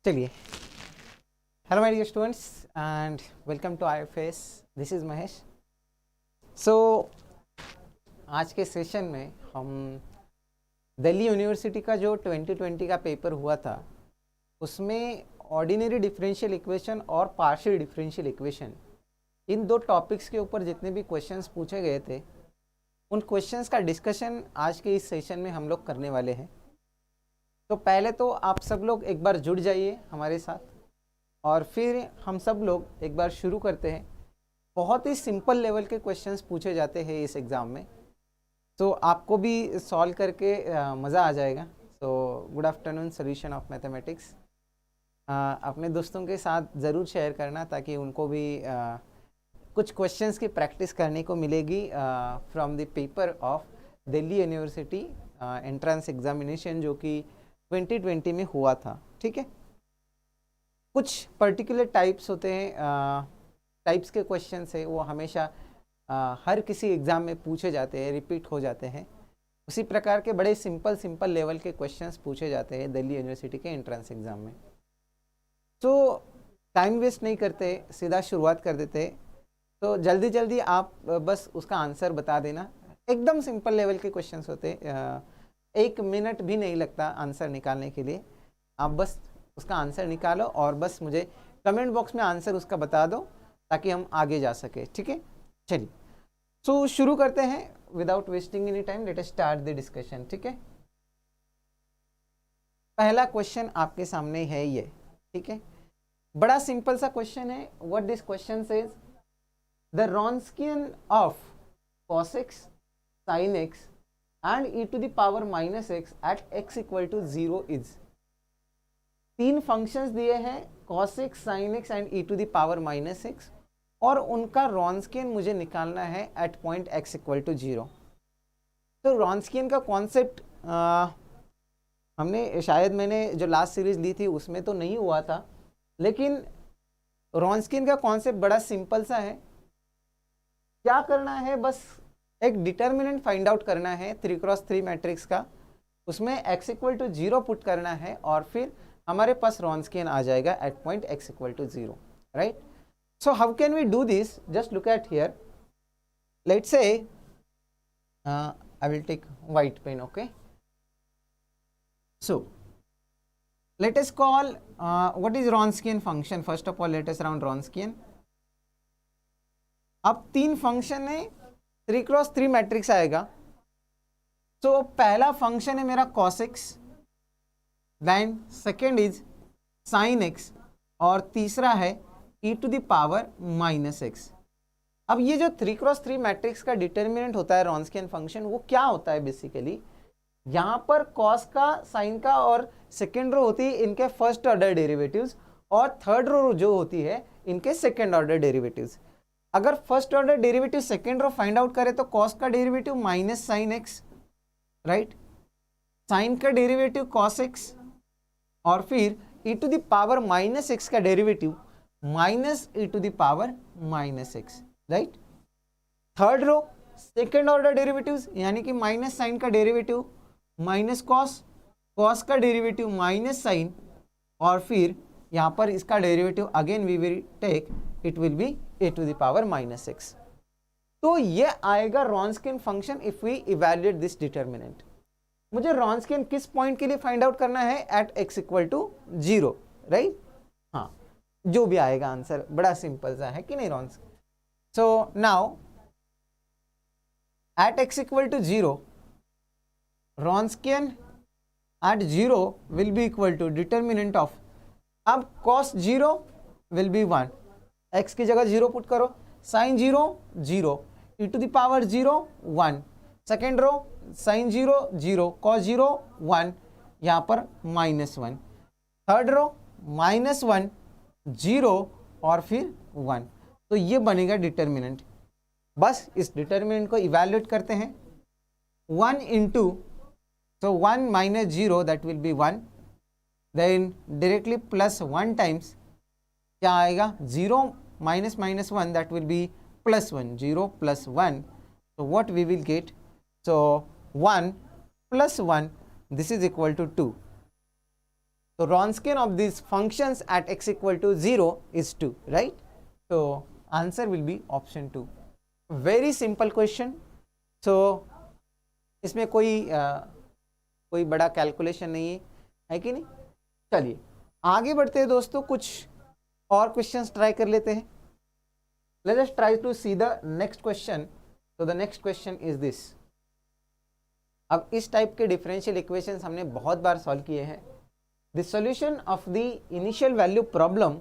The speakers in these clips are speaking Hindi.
चलिए, hello my dear students and welcome to IFS। This is Mahesh. So आज के सेशन में हम दिल्ली यूनिवर्सिटी का जो 2020 का पेपर हुआ था उसमें ऑर्डिनरी डिफरेंशियल इक्वेशन और पार्शियल डिफरेंशियल इक्वेशन, इन दो टॉपिक्स के ऊपर जितने भी क्वेश्चंस पूछे गए थे उन क्वेश्चंस का डिस्कशन आज के इस सेशन में हम लोग करने वाले हैं। तो पहले तो आप सब लोग एक बार जुड़ जाइए हमारे साथ और फिर हम सब लोग एक बार शुरू करते हैं। बहुत ही सिंपल लेवल के क्वेश्चंस पूछे जाते हैं इस एग्ज़ाम में, तो आपको भी सॉल्व करके मज़ा आ जाएगा। तो good afternoon solution of mathematics. अपने दोस्तों के साथ ज़रूर शेयर करना ताकि उनको भी कुछ क्वेश्चंस की प्रैक्टिस करने को मिलेगी from the paper of Delhi university entrance examination जो कि 2020 में हुआ था। ठीक है, कुछ पर्टिकुलर टाइप्स होते हैं, टाइप्स के क्वेश्चंस है वो हमेशा हर किसी एग्ज़ाम में पूछे जाते हैं, रिपीट हो जाते हैं। उसी प्रकार के बड़े सिंपल लेवल के क्वेश्चंस पूछे जाते हैं दिल्ली यूनिवर्सिटी के एंट्रेंस एग्ज़ाम में। तो टाइम वेस्ट नहीं करते, सीधा शुरुआत कर देते। तो जल्दी जल्दी आप बस उसका आंसर बता देना। एकदम सिंपल लेवल के क्वेश्चंस होते, 1 मिनट भी नहीं लगता आंसर निकालने के लिए। आप बस उसका आंसर निकालो और बस मुझे कमेंट बॉक्स में आंसर उसका बता दो ताकि हम आगे जा सके। ठीक है, चलिए सो शुरू करते हैं without wasting any time. Let us start the discussion. ठीक है, पहला क्वेश्चन आपके सामने है ये। ठीक है, बड़ा सिंपल सा क्वेश्चन है। What this question says, the Wronskian of cos x, sin x and e to the power minus x at x equal to 0 is। 3 functions दिए हैं cos x, sin x and e to the power minus x और उनका रॉन्स्कियन मुझे निकालना है at point x equal to 0। तो रॉन्स्कियन का कॉन्सेप्ट हमने शायद मैंने जो लास्ट सीरीज ली थी उसमें तो नहीं हुआ था, लेकिन रॉन्स्कियन का कॉन्सेप्ट बड़ा सिंपल सा है। क्या करना है, बस एक डिटर्मिनेंट फाइंड आउट करना है 3x3 मैट्रिक्स का, उसमें x इक्वल टू 0 पुट करना है और फिर हमारे पास रॉन्स्कियन आ जाएगा at point x equal to 0, right. So how can we do this, just look at here. Let's say I will take white pen. Okay, so let us call what is Wronskian function। first of all let us round Wronskian। अब 3 फंक्शन है, 3x3 मैट्रिक्स आएगा। तो पहला फंक्शन है मेरा cos x, then second is sin x और तीसरा है e to the power minus x। अब ये जो 3x3 मैट्रिक्स का डिटर्मिनेंट होता है रॉन्स्कियन फंक्शन, वो क्या होता है बेसिकली, यहाँ पर cos का, sin का और सेकेंड रो होती है इनके फर्स्ट ऑर्डर डेरिवेटिव्स और थर्ड रो जो होती है इनके सेकेंड ऑर्डर डेरिवेटिव्स। अगर first order derivative second row find out करें तो cos का derivative minus sine x, right, sine का डेरिवेटिव cos x और फिर e to the power minus x का derivative minus e to the power minus x, right. Third row second order derivatives यानी कि माइनस साइन का डेरिवेटिव माइनस कॉस, कॉस का डेरिवेटिव माइनस साइन और फिर यहाँ पर इसका derivative again we will take, it will be e to the power minus x. तो ये आएगा Wronskian function if we evaluate this determinant. मुझे रॉन्स्कियन किस पॉइंट के लिए फाइंड आउट करना है, at x equal to 0, right. हाँ, जो भी आएगा आंसर बड़ा सिंपल सा है कि नहीं Wronskian. So now at x equal to 0 Wronskian at 0 will be equal to determinant of, अब cos 0 will be 1, x की जगह 0 पुट करो, sin 0 0, e to the power 0 1, second row sin 0 0, cos 0 1, यहाँ पर माइनस 1, थर्ड रो माइनस 1 0 और फिर 1। तो ये बनेगा डिटर्मिनेंट। बस इस डिटर्मिनेंट को इवैल्यूएट करते हैं। 1 into, so 1 minus 0 that will be 1, then directly plus 1 times क्या आएगा, 0 minus minus 1 that will be plus 1, 0 plus 1, so what we will get, so 1 plus 1 this is equal to 2। तो Wronskian of these functions at x equal to 0 is 2, right? So answer will be option 2. Very simple question. So इसमें कोई बड़ा कैलकुलेशन नहीं है कि नहीं? चलिए आगे बढ़ते हैं दोस्तों, कुछ और क्वेश्चंस ट्राई कर लेते हैं. Let us try to see the next question. So the next question is this. अब इस टाइप के डिफरेंशियल इक्वेशंस हमने बहुत बार सॉल्व किए हैं. The solution of the initial value problem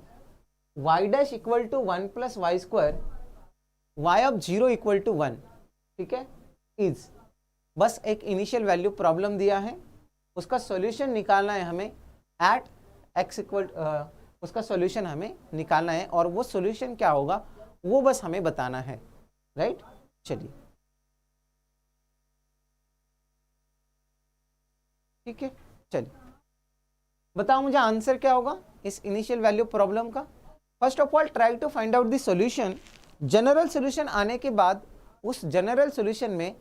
y dash equal to 1 plus y square y of 0 equal to 1, ठीक है, इज, बस एक इनिशियल वैल्यू प्रॉब्लम दिया है, उसका सॉल्यूशन निकालना है हमें एट x इक्वल, उसका सॉल्यूशन हमें निकालना है और वो सॉल्यूशन क्या होगा वो बस हमें बताना है, राइट? चलिए ठीक है, चलिए बताओ मुझे आंसर क्या होगा इस इनिशियल वैल्यू प्रॉब्लम का. First of all try to find out the solution. General solution आने के बाद उस जनरल सॉल्यूशन में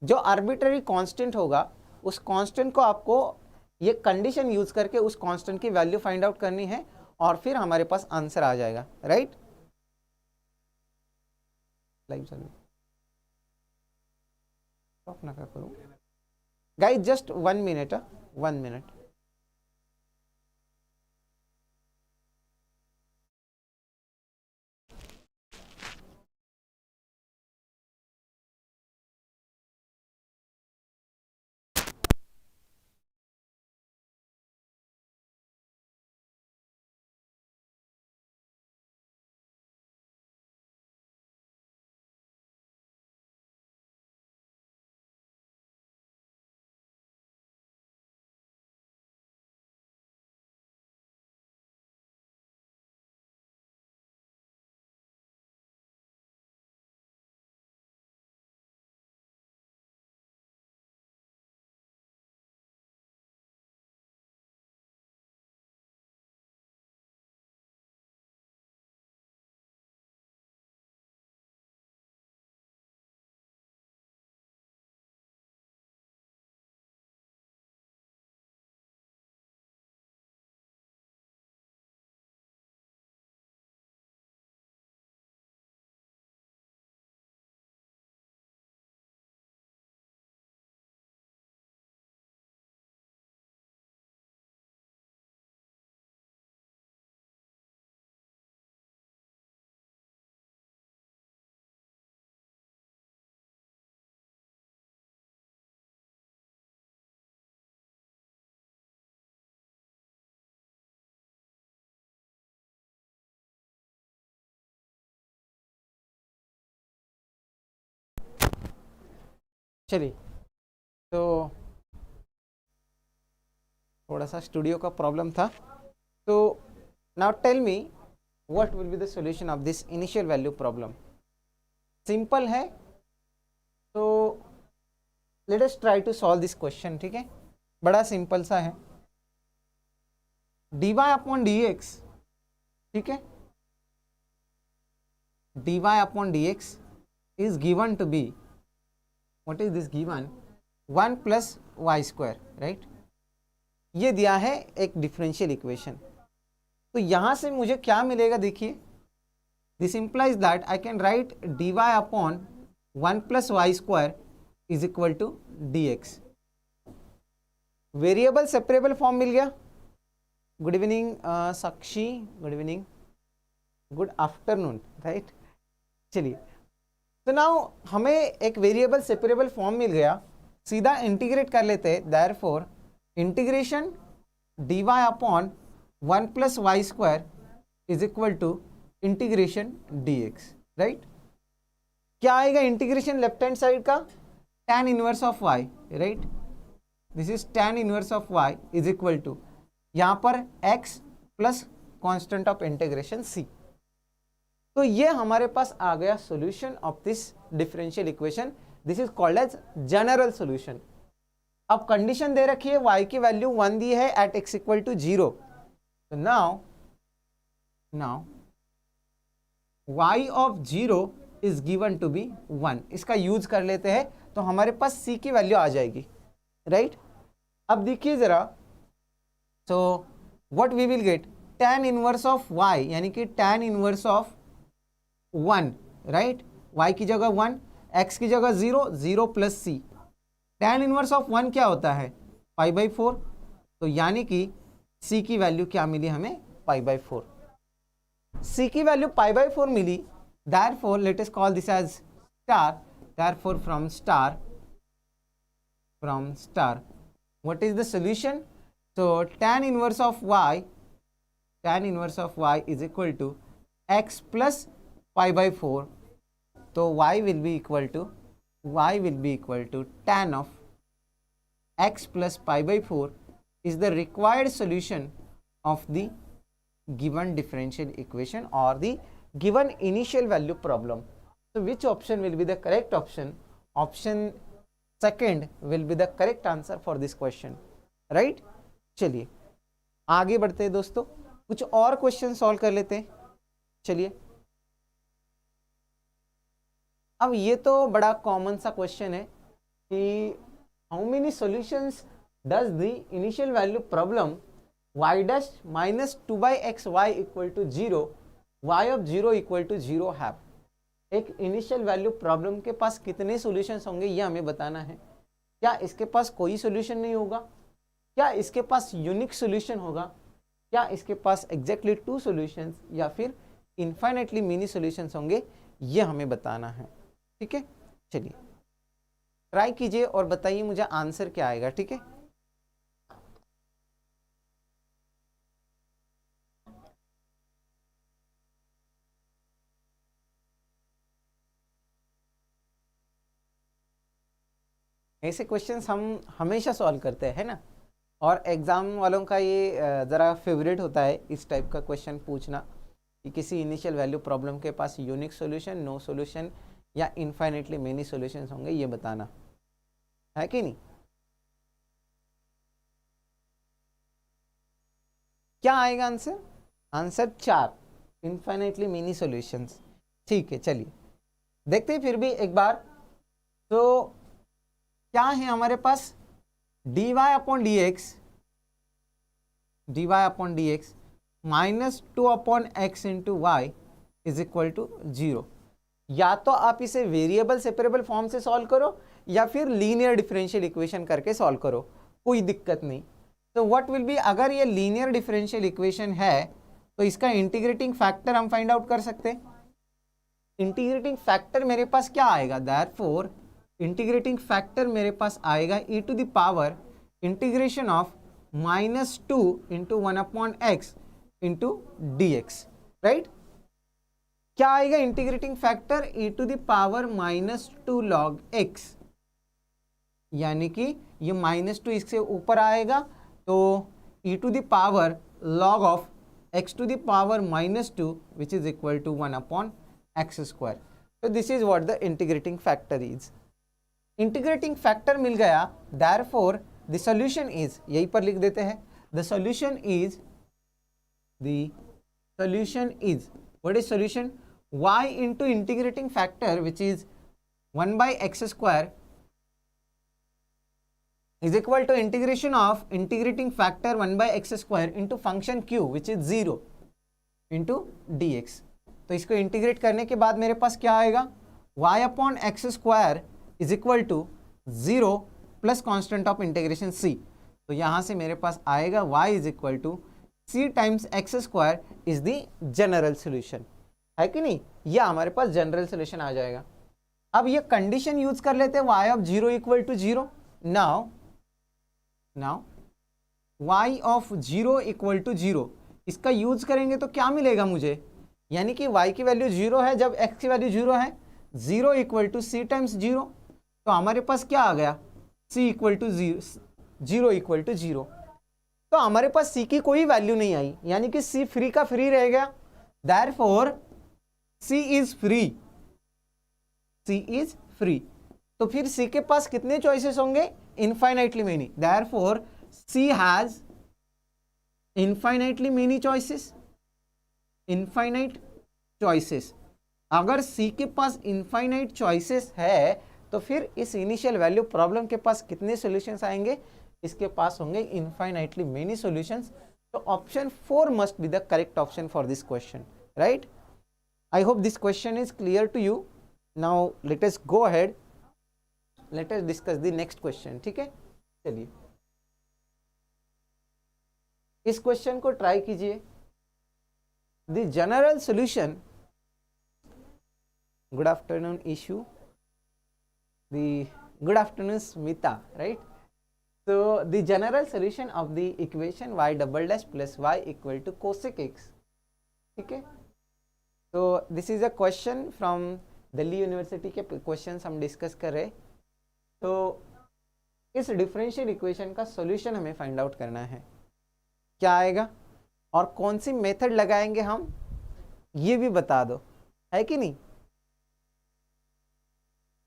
जो आर्बिट्ररी कांस्टेंट होगा उस कांस्टेंट को आपको ये कंडीशन यूज करके उस कांस्टेंट की वैल्यू फाइंड आउट करनी है और फिर हमारे पास आंसर आ जाएगा, राइट? लाइव चलो स्टॉप ना करो गाइस, जस्ट 1 मिनट, 1 मिनट. चलिए, तो थोड़ा सा स्टूडियो का प्रॉब्लम था. तो now tell me what will be the solution of this initial value problem. Simple है, तो let us try to solve this question. ठीक है, बड़ा सिंपल सा है. dy अपॉन dx, ठीक है, dy upon dx is given to be, what is this given, 1 plus y square, right? ये दिया है एक डिफरेंशियल इक्वेशन. तो यहां से मुझे क्या मिलेगा, देखिए, this implies that I can write dy upon 1 plus y square is equal to dx. Variable separable form मिल गया. Good evening Sakshi, good evening, good afternoon, right? चलिए, तो नाउ हमें एक वेरिएबल सेपरेबल फॉर्म मिल गया. सीधा इंटीग्रेट कर लेते हैं. Therefore integration dy upon 1 plus y square is equal to integration dx, right? क्या आएगा इंटीग्रेशन लेफ्ट हैंड साइड का, tan inverse of y, right? This is tan inverse of y is equal to यहाँ पर x plus constant of integration c. तो ये हमारे पास आ गया solution of this differential equation. This is called as general solution. अब कंडीशन दे रखी है, y की वैल्यू 1 दी है एट x इक्वल टू 0. तो now y of 0 is given to be 1. इसका यूज कर लेते हैं तो हमारे पास c की वैल्यू आ जाएगी, राइट? अब देखिए जरा, तो what we will get tan inverse of y, यानी कि tan inverse of 1, right, y की जगह 1, x की जगह 0, 0 plus c। tan inverse of 1 क्या होता है, पाई बाई 4, तो यानी कि c की वैल्यू क्या मिली हमें, पाई बाई 4। c की वैल्यू पाई बाई 4 मिली, therefore let us call this as star, therefore from star what is the solution? So tan inverse of y is equal to x plus pi by 4, so y will be equal to tan of x plus pi by 4 is the required solution of the given differential equation or the given initial value problem. So which option will be the correct option? Option second will be the correct answer for this question, right? चलिए आगे बढ़ते हैं दोस्तों, कुछ और क्वेश्चन सॉल्व कर लेते हैं। चलिए, अब ये तो बड़ा कॉमन सा क्वेश्चन है कि how many solutions does the initial value problem y dash minus 2 by x y equal to 0 y of 0 equal to 0 have। एक इनिशियल वैल्यू प्रॉब्लम के पास कितने सॉल्यूशंस होंगे ये हमें बताना है। क्या इसके पास कोई सॉल्यूशन नहीं होगा, क्या इसके पास यूनिक सॉल्यूशन होगा, क्या इसके पास एग्जैक्टली 2 सॉल्यूशंस या फिर इनफाइनाइटली मेनी सॉल्यूशंस होंगे, ये हमें बताना है। ठीक है, चलिए ट्राई कीजिए और बताइए मुझे आंसर क्या आएगा। ठीक है, ऐसे क्वेश्चंस हम हमेशा सॉल्व करते हैं ना, और एग्ज़ाम वालों का ये ज़रा फेवरेट होता है इस टाइप का क्वेश्चन पूछना कि किसी इनिशियल वैल्यू प्रॉब्लम के पास यूनिक सॉल्यूशन, नो सॉल्यूशन या इनफाइनेटली मेनी सॉल्यूशंस होंगे, ये बताना है कि नहीं। क्या आएगा answer? Answer 4, infinitely many solutions. ठीक है, चलिए देखते हैं फिर भी एक बार। तो क्या है हमारे पास, dy upon d x minus 2 upon x into y is equal to 0। या तो आप इसे वेरिएबल सेपरेबल फॉर्म से सॉल्व करो या फिर लीनियर डिफरेंशियल इक्वेशन करके सॉल्व करो, कोई दिक्कत नहीं। तो व्हाट विल बी, अगर ये लीनियर डिफरेंशियल इक्वेशन है तो इसका इंटीग्रेटिंग फैक्टर हम फाइंड आउट कर सकते हैं। इंटीग्रेटिंग फैक्टर मेरे पास क्या आएगा, देयरफॉर इंटीग्रेटिंग फैक्टर मेरे पास आएगा e to the power integration of -2 into 1 upon x into d x, right. क्या आएगा integrating factor, e to the power -2 log x, यानी कि ये -2 इससे ऊपर आएगा तो e to the power log of x to the power -2 which is equal to 1 upon x square. तो this is what the integrating factor is. Integrating factor मिल गया, देयरफॉर द सॉल्यूशन इज, यहीं पर लिख देते हैं, the solution is what is solution, y into integrating factor which is 1 by x square is equal to integration of integrating factor 1 by x square into function q which is 0 into dx। तो इसको इंटीग्रेट करने के बाद मेरे पास क्या आएगा, y upon x square is equal to 0 plus constant of integration c। तो यहाँ से मेरे पास आएगा y is equal to c times x square is the general solution, है कि नहीं। यह हमारे पास जनरल सोल्यूशन आ जाएगा। अब ये कंडीशन यूज कर लेते हैं y of 0 equal to 0। Now y of 0 equal to 0, इसका यूज करेंगे तो क्या मिलेगा मुझे, यानी कि y की वैल्यू 0 है जब x की वैल्यू 0 है, 0 इक्वल टू c टाइम्स 0। तो हमारे पास क्या आ गया, c equal to 0 equal to 0। तो हमारे पास c की कोई वैल्यू नहीं आई, यानी कि c फ्री का फ्री रह गया, देयरफॉर c इज फ्री। तो फिर c के पास कितने चॉइसेस होंगे, infinitely many, therefore c has infinitely many choices, infinite choices. अगर c के पास इनफाइनाइट चॉइसेस है तो फिर इस इनिशियल वैल्यू प्रॉब्लम के पास कितने सॉल्यूशंस आएंगे, इसके पास होंगे इनफाइनाइटली मेनी सॉल्यूशंस। तो option 4 must be the correct option for this question, right? I hope this question is clear to you. Now let us go ahead, let us discuss the next question. ठीक है, चलिए इस क्वेश्चन को ट्राई कीजिए. The general solution, good afternoon Ishu, the good afternoon Smita, right? So the general solution of the equation y double dash plus y equal to cosec x. ठीक है, तो this is a question from Delhi university के क्वेश्चंस हम डिस्कस कर रहे. तो इस डिफरेंशियल इक्वेशन का सॉल्यूशन हमें फाइंड आउट करना है. क्या आएगा और कौन सी मेथड लगाएंगे हम, ये भी बता दो, है कि नहीं?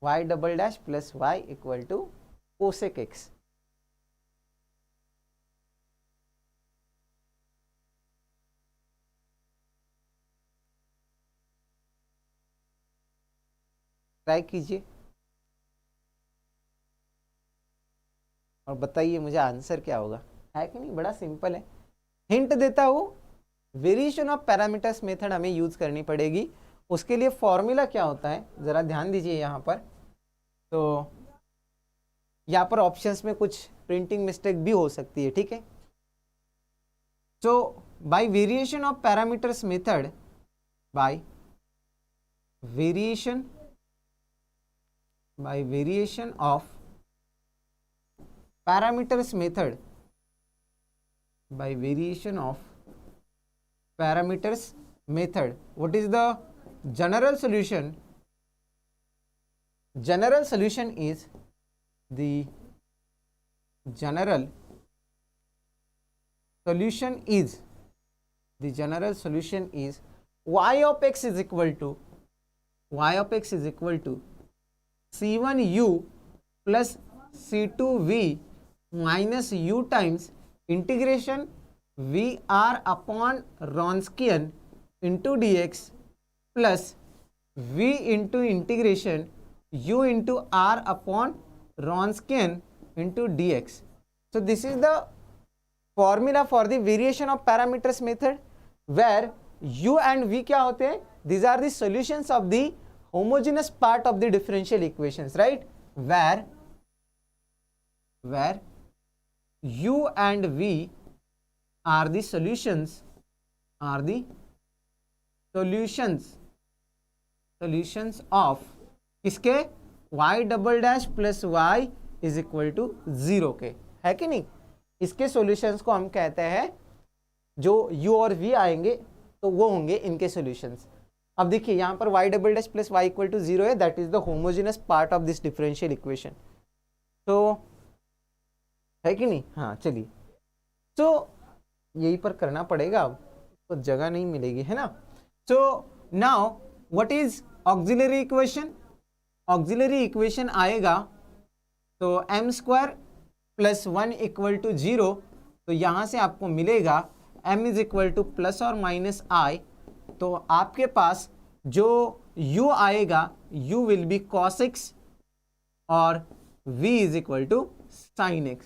y double dash plus y equal to cosec x. Try कीजिए और बताइए मुझे आंसर क्या होगा, है कि नहीं? बड़ा सिंपल है. हिंट देता हूं, वेरिएशन ऑफ पैरामीटर्स मेथड हमें यूज करनी पड़ेगी. उसके लिए फॉर्मूला क्या होता है जरा ध्यान दीजिए यहाँ पर. तो यहाँ पर ऑप्शंस में कुछ प्रिंटिंग मिस्टेक भी हो सकती है, ठीक है? So by variation of parameters method, by variation of parameters method, by variation of parameters method, what is the general solution? General solution is the general solution is y of x is equal to C1u plus C2v minus u times integration Vr upon Wronskian into dx plus v into integration u into r upon Wronskian into dx. So this is the formula for the variation of parameters method, where u and v क्या होते हैं? These are the solutions of the homogeneous part of the differential equations, right? Where u and v are the solutions of किसके? y double dash plus y is equal to 0 के, है कि नहीं? इसके सॉल्यूशंस को हम कहते हैं, जो u और v आएंगे तो वो होंगे इनके सॉल्यूशंस. अब देखिए यहाँ पर y double dash plus y equal to 0 है, that is the homogeneous part of this differential equation. तो है कि नहीं? हाँ चलिए, तो यही पर करना पड़ेगा, अब तो जगह नहीं मिलेगी, है ना? So now what is auxiliary equation? Auxiliary equation आएगा तो m square plus 1 equal to 0. तो यहाँ से आपको मिलेगा m is equal to plus और माइनस i. तो आपके पास जो u आएगा, u will be cos x और v is equal to sin x.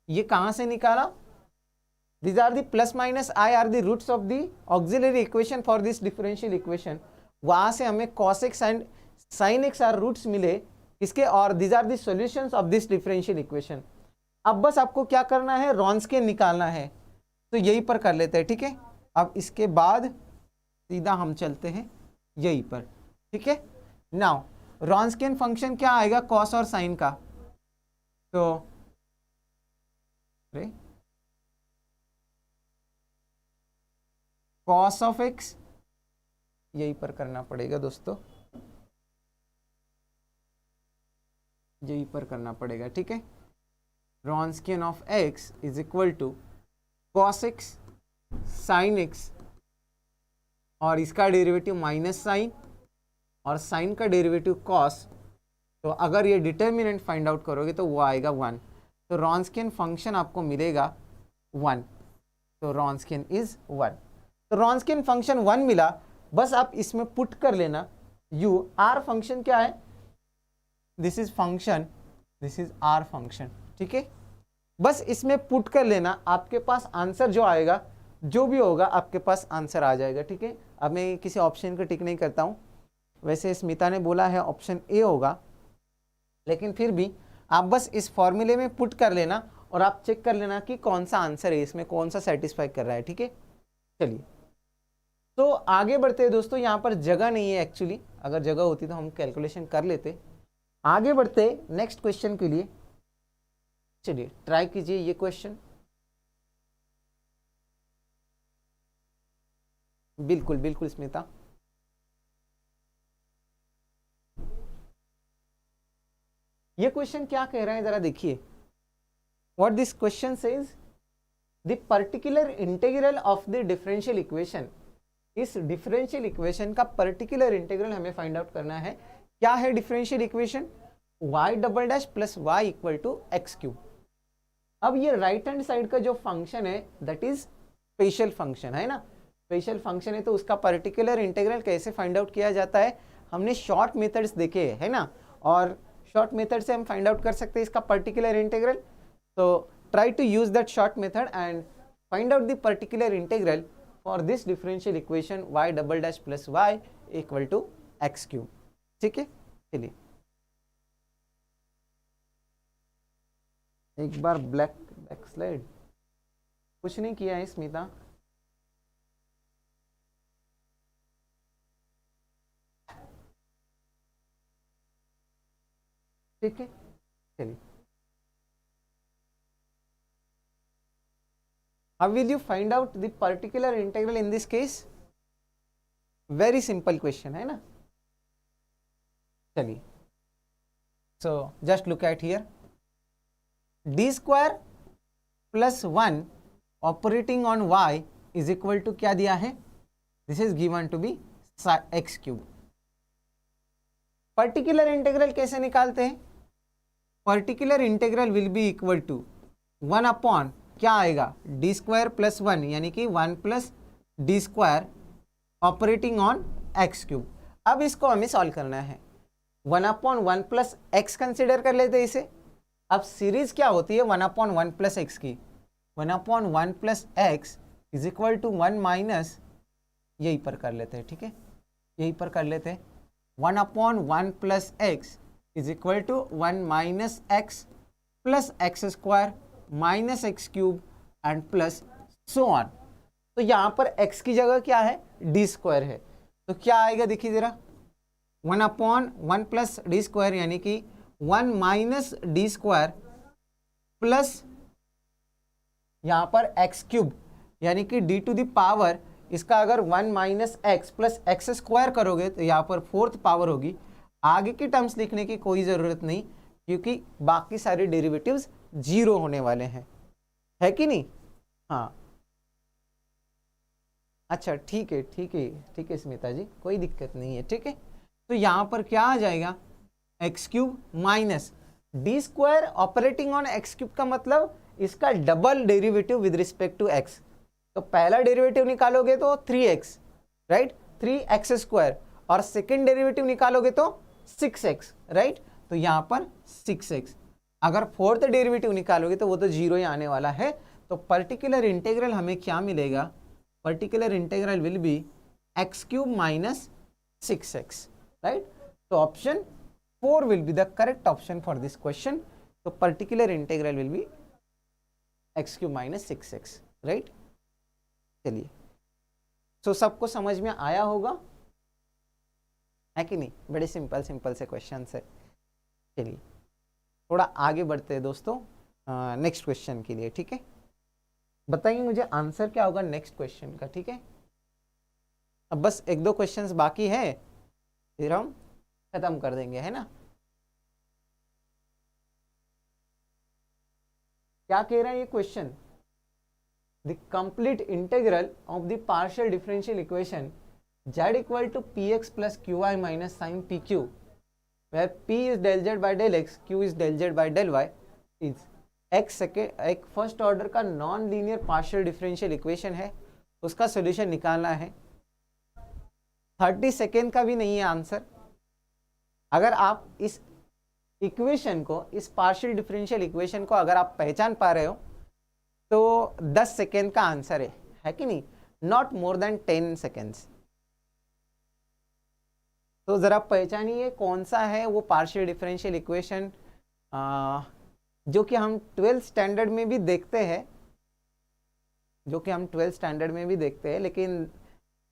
ये कहां से निकाला? These are the plus minus I are the roots of the auxiliary equation for this differential equation. वहां से हमें cos x and sin x are roots मिले इसके, और these are the solutions of this differential equation. अब बस आपको क्या करना है? Wronskian निकालना है. तो यही पर कर लेते हैं, ठीक है? अब इसके बाद सीधा हम चलते हैं यही पर, ठीक है? नाउ Wronskian फंक्शन क्या आएगा cos और sin का? तो cos ऑफ x यही पर करना पड़ेगा दोस्तों, यही पर करना पड़ेगा, ठीक है? Wronskian of x is equal to cos x sin x, और इसका डेरिवेटिव माइनस साइन और साइन का डेरिवेटिव cos. तो अगर ये डिटर्मिनेंट फाइंड आउट करोगे तो वो आएगा 1. तो Wronskian फंक्शन आपको मिलेगा 1. तो Wronskian इज 1. तो Wronskian फंक्शन 1 मिला, बस आप इसमें पुट कर लेना u. r फंक्शन क्या है? This is function, this is r function, ठीक है? बस इसमें पुट कर लेना, आपके पास आंसर जो आएगा, जो भी होगा आपके पास आंसर आ जाएगा, ठीक है। अब मैं किसी ऑप्शन को टिक नहीं करता हूँ, वैसे स्मिता ने बोला है ऑप्शन ए होगा, लेकिन फिर भी आप बस इस फॉर्मूले में पुट कर लेना और आप चेक कर लेना कि कौन सा आंसर है, इसमें कौन सा सेटिस्फाई कर रहा है, ठीक है। चलिए तो आगे बढ़ते हैं दोस्तों, यहाँ पर जगह नहीं है एक्चुअली, अगर जगह होती तो हम कैलकुलेशन कर लेते। आगे बढ़ते नेक्स्ट क्वेश्चन के लिए। चलिए ट्राई कीजिए ये क्वेश्चन। बिल्कुल बिल्कुल स्मिता। ये क्वेश्चन क्या कह रहा है जरा देखिए। What this question says, the particular integral of the differential equation. इस डिफरेंशियल इक्वेशन का पर्टिकुलर इंटीग्रल हमें फाइंड आउट करना है। क्या है differential equation? y double dash plus y equal to x cube. अब ये राइट हैंड साइड का जो फंक्शन है दैट इज स्पेशल फंक्शन है ना, स्पेशल फंक्शन है, तो उसका पर्टिकुलर इंटीग्रल कैसे फाइंड आउट किया जाता है, हमने शॉर्ट मेथड्स देखे है ना, और शॉर्ट मेथड से हम फाइंड आउट कर सकते हैं इसका पर्टिकुलर इंटीग्रल। तो try to use that short method and find out the particular integral for this differential equation y double dash plus y equal to x cube, ठीक है। चलिए एक बार बैक स्लाइड, कुछ नहीं किया है स्मिता। ठीक है चलिए, how will you find out the particular integral in this case? very simple question है ना। चलिए so just look at here, d square plus 1 operating on y is equal to क्या दिया है, this is given to be x cube। Particular integral कैसे निकालते हैं? Particular integral will be equal to 1 upon क्या आएगा, डी स्क्वायर प्लस 1 यानी कि 1 plus d square operating on x cube. अब इसको हमें सॉल्व करना है, 1 अपॉन 1 प्लस एक्स कंसिडर कर लेते हैं इसे। अब सीरीज क्या होती है 1 अपॉन 1 प्लस एक्स की, 1 upon 1 plus x is equal to 1 minus, यहीं पर कर लेते हैं, ठीक है, यहीं पर कर लेते हैं, 1 upon 1 plus x is equal to 1 minus x plus x square minus x cube and plus so on. तो यहाँ पर x की जगह क्या है, डी स्क्वायर है, तो क्या आएगा देखिए जरा, 1 अपॉन 1 प्लस डी स्क्वायर यानी कि 1 माइनस डी स्क्वायर प्लस यहाँ पर एक्स क्यूब यानी कि डी टू द पावर, इसका अगर 1 minus x plus x square करोगे तो यहाँ पर फोर्थ पावर होगी। आगे की टर्म्स लिखने की कोई ज़रूरत नहीं क्योंकि बाकी सारे डेरिवेटिव्स जीरो होने वाले हैं, है कि नहीं? हाँ अच्छा ठीक है ठीक है ठीक है स्मिता जी, कोई दिक्कत नहीं है, ठीक है। तो यहाँ पर क्या आ जाएगा, x cube minus d square operating on x cube का मतलब इसका double derivative with respect to x. तो पहला डेरिवेटिव निकालोगे तो 3x राइट, 3x स्क्वायर, और सेकेंड डेरिवेटिव निकालोगे तो 6x राइट, तो यहाँ पर 6x। अगर फोर्थ डेरिवेटिव निकालोगे तो वो तो जीरो ही आने वाला है। तो पर्टिकुलर इंटीग्रल हमें क्या मिलेगा, particular integral will be x cube minus 6x right. तो option 4 will be the correct option for this question. तो particular integral will be x cube minus 6x right. चलिए तो सबको समझ में आया होगा, है कि नहीं? बड़े सिंपल सिंपल से क्वेश्चन है। चलिए थोड़ा आगे बढ़ते हैं दोस्तों नेक्स्ट क्वेश्चन के लिए, ठीक है। बताइए मुझे आंसर क्या होगा नेक्स्ट क्वेश्चन का, ठीक है। अब बस एक दो क्वेश्चंस बाकी है फिर हम खत्म कर देंगे, है ना। क्या कह रहा है ये question, the complete integral of the partial differential equation z equal to px plus qy minus sine pq where p is del z by del x, q is del z by del y is x एक फर्स्ट ऑर्डर का non linear partial differential equation है, उसका सोल्यूशन निकालना है। 30 सेकेंड का भी नहीं है आंसर। अगर आप इस इक्वेशन को, इस पार्शियल डिफरेंशियल इक्वेशन को अगर आप पहचान पा रहे हो तो 10 सेकेंड का आंसर है कि नहीं, नॉट मोर देन 10 सेकेंड्स। तो जरा पहचानिए कौन सा है वो पार्शियल डिफरेंशियल इक्वेशन जो कि हम 12th स्टैंडर्ड में भी देखते हैं, लेकिन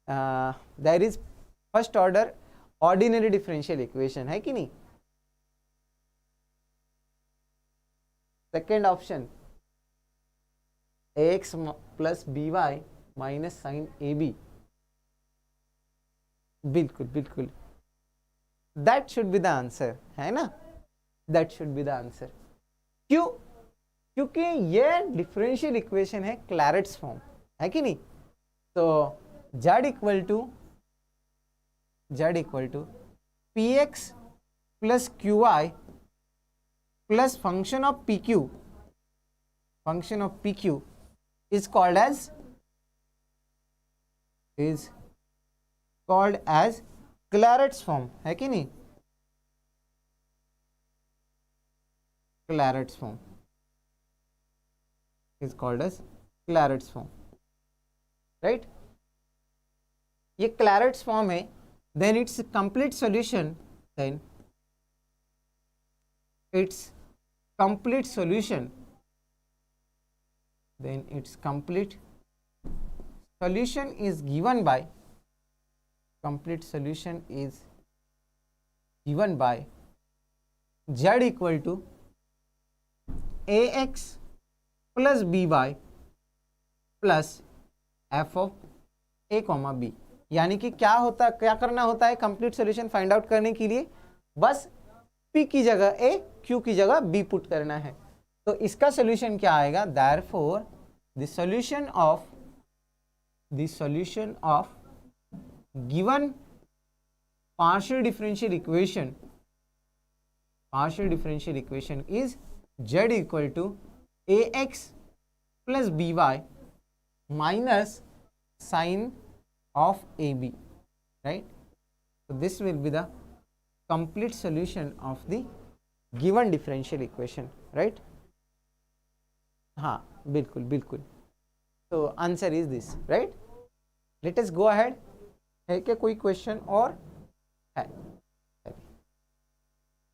there is first order ordinary differential equation, है कि नहीं। सेकेंड option ax plus b y minus sine a b, बिल्कुल बिल्कुल, that should be the answer, है ना, that should be the answer. क्यों? क्योंकि ये डिफरेंशियल इक्वेशन है क्लैरेट्स फॉर्म, है कि नहीं। तो z equal to p x plus q y plus function of p q is called as Clairaut's form, है कि नहीं, Clairaut's form is called as Clairaut's form, right. ये क्लैरेट्स फॉर्म है, then its complete solution, its complete solution is given by z equal to ax plus by plus f of a, b। यानी कि क्या करना होता है कंप्लीट सॉल्यूशन फाइंड आउट करने के लिए, बस p की जगह a, q की जगह b पुट करना है। तो इसका सॉल्यूशन क्या आएगा, therefore the solution of given partial differential equation is z equal to ax plus by minus sine of ab, right? So this will be the complete solution of the given differential equation, right? हाँ बिल्कुल। तो answer is this, right. Late us go ahead. है क्या कोई क्वेश्चन और है?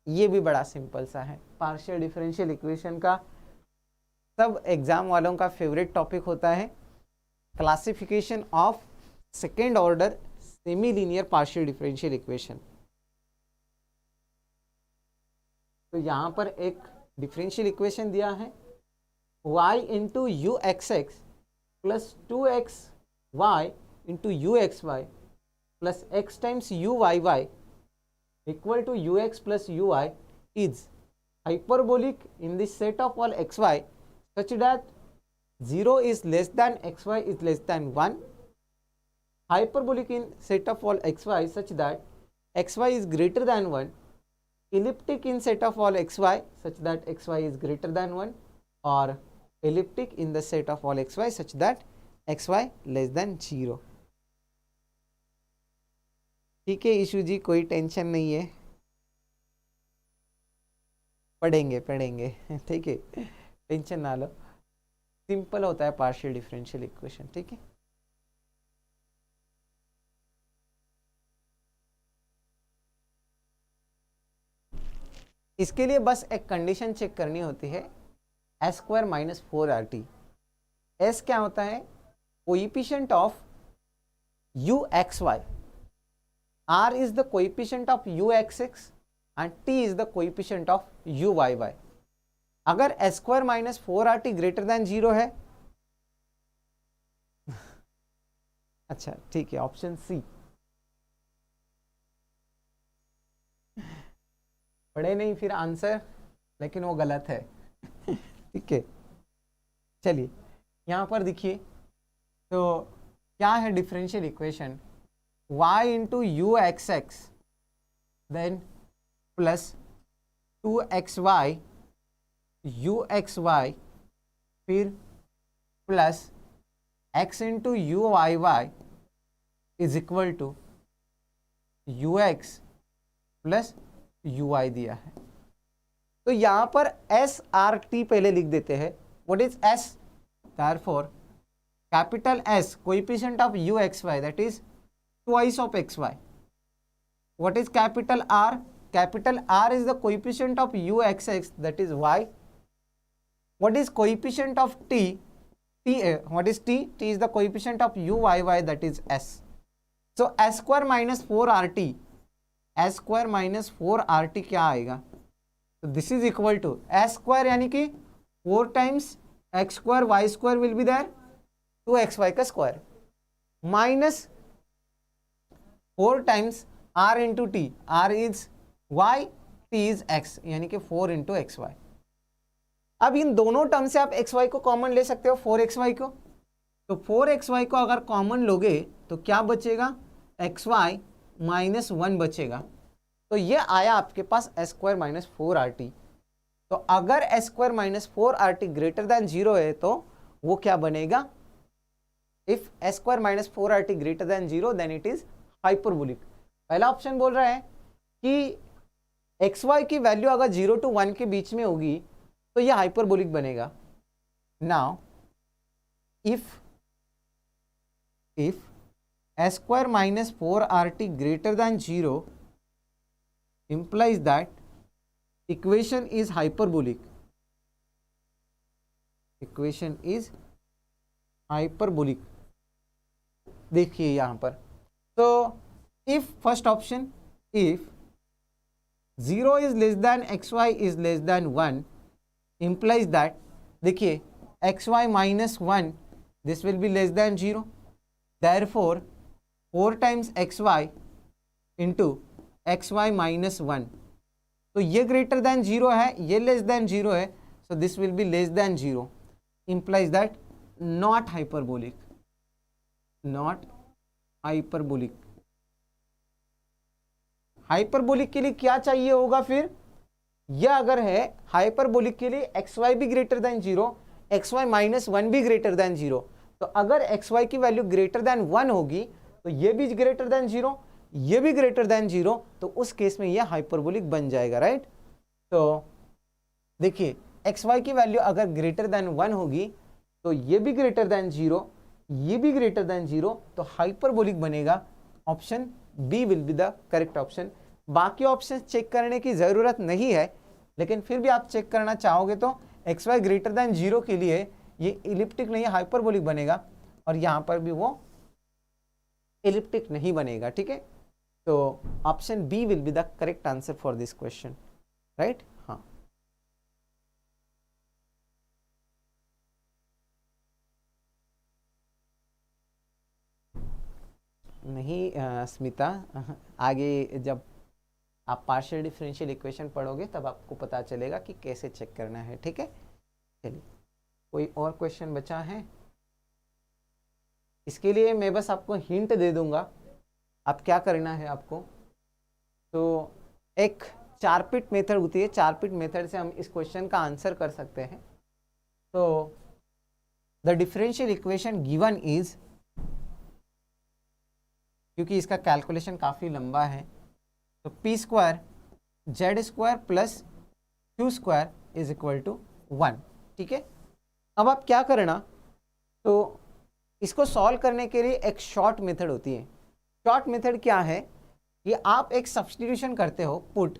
ये भी बड़ा सिंपल सा है, पार्शियल डिफरेंशियल इक्वेशन का सब एग्जाम वालों का फेवरेट टॉपिक होता है, classification of second order semi linear partial differential equation. तो यहां पर एक डिफरेंशियल इक्वेशन दिया है, y into u x x plus 2xy into u x y plus x times u y y equal to ux plus ui is hyperbolic in the set of all xy such that 0 is less than xy is less than 1, hyperbolic in set of all xy such that xy is greater than 1, elliptic in set of all xy such that xy is greater than 1, or elliptic in the set of all xy such that xy less than 0। ठीक है ईशु जी, कोई टेंशन नहीं है, पढ़ेंगे ठीक है, टेंशन ना लो, सिंपल होता है पार्शियल डिफरेंशियल इक्वेशन, ठीक है। इसके लिए बस एक कंडीशन चेक करनी होती है, S square minus 4RT। S क्या होता है, coefficient of u x y, R is the coefficient of uxx and T is the coefficient of uyy। अगर s square minus 4RT greater than 0 है, अच्छा ठीक है, ऑप्शन सी। पढ़े नहीं फिर आंसर, लेकिन वो गलत है ठीक है। चलिए यहां पर देखिए, तो क्या है differential equation, y into uxx then plus 2xy uxy फिर plus x into uyy is equal to ux plus ui दिया है। तो यहाँ पर एस आर टी पहले लिख देते हैं. What is S? Therefore capital S coefficient of u x y that is twice of x y. What is capital R? Capital R is the coefficient of u x x that is y. What is coefficient of T? T, what is T? T is the coefficient of u y y that is s. So s square minus 4rt, s square minus 4rt क्या आएगा? तो this is equal to s square यानी कि 4 times x square y square will be there 2xy का square minus 4 times r into t, r is y, t is x यानी कि 4 into xy. अब इन दोनों टर्म से आप xy को कॉमन ले सकते हो 4xy को. तो 4xy को अगर कॉमन लोगे तो क्या बचेगा? xy माइनस 1 बचेगा. तो ये आया आपके पास s स्क्वायर माइनस 4rt. तो अगर s square minus 4rt greater than 0 है तो वो क्या बनेगा? If s square minus 4rt greater than 0 then it is hyperbolic. पहला ऑप्शन बोल रहा है कि xy की वैल्यू अगर 0 to 1 के बीच में होगी तो यह हाइपरबोलिक बनेगा. Now if s square minus 4rt greater than 0 implies that equation is hyperbolic. Equation is hyperbolic. देखिए यहां पर. तो if first option, if 0 is less than xy is less than 1 implies that, देखिए xy minus 1 this will be less than 0, therefore 4 times xy into xy minus 1. तो ये greater than 0 है, ये less than 0 है, so this will be less than 0, implies that not hyperbolic, not hyperbolic. Hyperbolic के लिए क्या चाहिए होगा फिर? यह अगर है हाइपरबोलिक के लिए xy भी ग्रेटर देन 0, xy माइनस 1 भी ग्रेटर देन 0. तो अगर xy की वैल्यू ग्रेटर देन 1 होगी तो ये भी ग्रेटर देन 0, ये भी ग्रेटर देन 0, तो उस केस में यह हाइपरबोलिक बन जाएगा, राइट. तो देखिए xy की वैल्यू अगर ग्रेटर देन 1 होगी तो ये भी ग्रेटर देन 0, ये भी ग्रेटर देन 0, तो हाइपरबोलिक बनेगा. Option B will be the correct option. बाकी ऑप्शन चेक करने की जरूरत नहीं है, लेकिन फिर भी आप चेक करना चाहोगे तो xy ग्रेटर देन 0 के लिए ये इलिप्टिक नहीं हाइपरबोलिक बनेगा, और यहां पर भी वो इलिप्टिक नहीं बनेगा, ठीक है. तो option B will be the correct answer for this question, right. हाँ, नहीं स्मिता, आगे जब आप पार्शियल डिफरेंशियल इक्वेशन पढ़ोगे तब आपको पता चलेगा कि कैसे चेक करना है, ठीक है. चलिए, कोई और क्वेश्चन बचा है? इसके लिए मैं बस आपको हिंट दे दूंगा, आप क्या करना है आपको. तो एक 4 पिट मेथड होती है, 4 पिट मेथड से हम इस क्वेश्चन का आंसर कर सकते हैं. तो the differential equation given is, क्योंकि इसका कैलकुलेशन काफ़ी लंबा है, तो p square z square plus q square is equal to 1, ठीक है. अब आप क्या करना, तो इसको सॉल्व करने के लिए एक शॉर्ट मेथड होती है. शॉर्ट मेथड क्या है? ये आप एक सब्स्टिट्यूशन करते हो, पुट.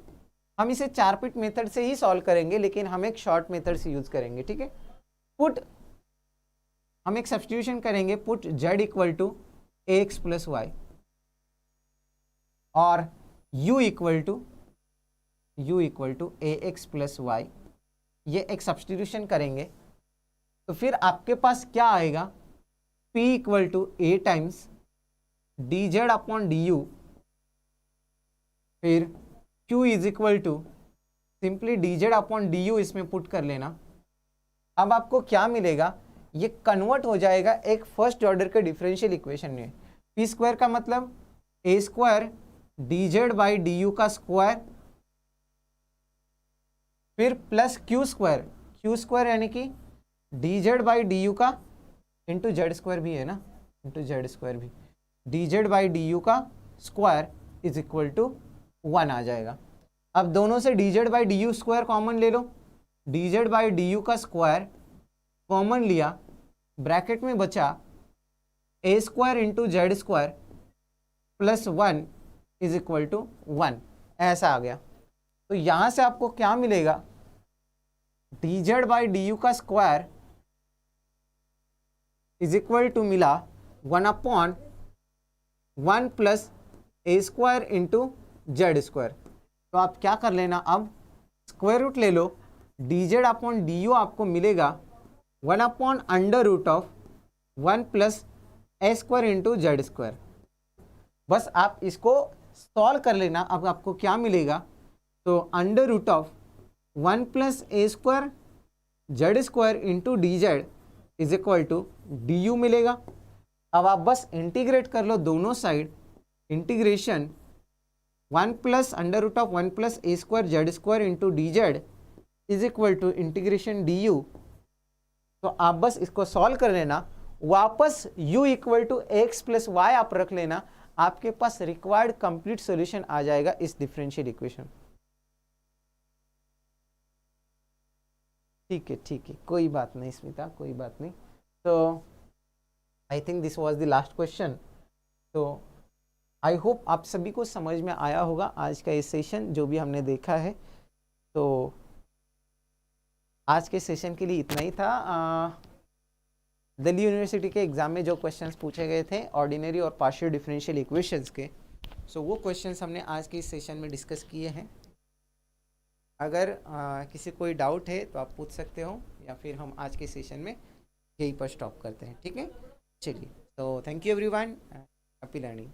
हम इसे 4 पिट मेथड से ही सॉल्व करेंगे, लेकिन हम एक शॉर्ट मेथड से यूज करेंगे, ठीक है. पुट, हम एक सब्स्टिट्यूशन करेंगे, put z equal to ax plus y और u equal to ax plus y. ये एक सब्स्टिट्यूशन करेंगे तो फिर आपके पास क्या आएगा? p equal to a times d z upon d u, फिर q is equal to simply d z upon d u इसमें पुट कर लेना. अब आपको क्या मिलेगा? ये कन्वर्ट हो जाएगा एक फर्स्ट ऑर्डर के डिफरेंशियल इक्वेशन में. पी स्क्वायर का मतलब a square d z by d u का स्क्वायर, फिर प्लस क्यू स्क्वायर यानी कि d z by d u का इंटू जेड स्क्वायर भी है ना, इंटू जेड स्क्वायर भी, d z by d u का स्क्वायर इज इक्वल टू 1 आ जाएगा. अब दोनों से dz by d u square common ले लो, dz बाई डी यू का स्क्वायर कॉमन लिया, ब्रैकेट में बचा a square into z square plus 1 is equal to 1, ऐसा आ गया। तो यहां से आपको क्या मिलेगा, dz बाई डी यू का स्क्वायर इज इक्वल टू मिला 1/1 plus a square into z square. तो आप क्या कर लेना, अब स्क्वायर रूट ले लो, dz अपॉन डी यू आपको मिलेगा 1/√1 plus a square into z square. बस आप इसको सॉल्व कर लेना। अब आपको क्या मिलेगा, तो √1 plus a square z square into d z is equal to d u मिलेगा। अब आप बस इंटीग्रेट कर लो दोनों side, integration 1 plus √1 plus a square z square into d z is equal to integration d u. तो आप बस इसको सॉल्व कर लेना, वापस u equal to x plus y आप रख लेना, आपके पास रिक्वायर्ड कंप्लीट सॉल्यूशन आ जाएगा इस डिफरेंशियल इक्वेशन। ठीक है, कोई बात नहीं स्मिता, कोई बात नहीं। तो I think this was the last question. तो आई होप आप सभी को समझ में आया होगा आज का ये सेशन जो भी हमने देखा है। तो आज के सेशन के लिए इतना ही था। दिल्ली यूनिवर्सिटी के एग्जाम में जो क्वेश्चंस पूछे गए थे ऑर्डिनरी और पार्शियल डिफरेंशियल इक्वेशंस के, सो वो क्वेश्चंस हमने आज के इस सेशन में डिस्कस किए हैं। अगर किसी कोई डाउट है तो आप पूछ सकते हो, या फिर हम आज के सेशन में यहीं पर स्टॉप करते हैं। ठीक है, चलिए, तो thank you everyone, happy learning.